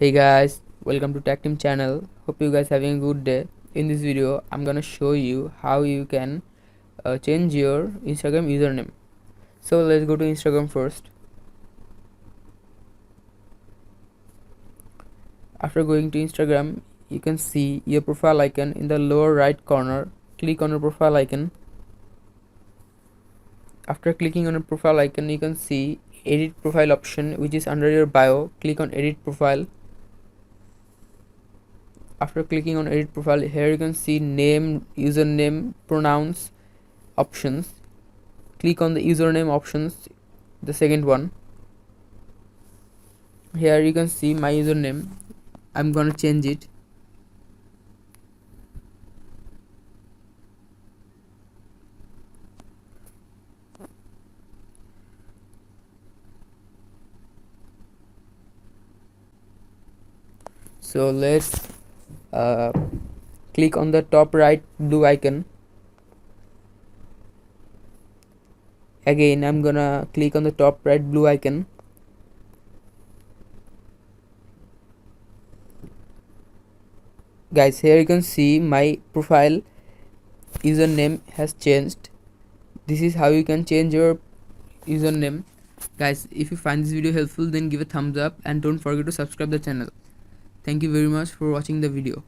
Hey guys, welcome to Tech Team channel. Hope you guys having a good day. In this video, I'm gonna show you how you can change your Instagram username. So let's go to Instagram first. After going to Instagram, you can see your profile icon in the lower right corner. Click on your profile icon. After clicking on your profile icon, you can see edit profile option, which is under your bio. Click on edit profile. After clicking on edit profile, here you can see name, username, pronouns options. Click on the username options, the second one. Here you can see my username. I'm gonna change it. So let's uh, click on the top right blue icon. Again, I'm gonna click on the top right blue icon. Guys, here you can see my profile username has changed. This is how you can change your username. Guys, if you find this video helpful, then give a thumbs up and don't forget to subscribe the channel. Thank you very much for watching the video.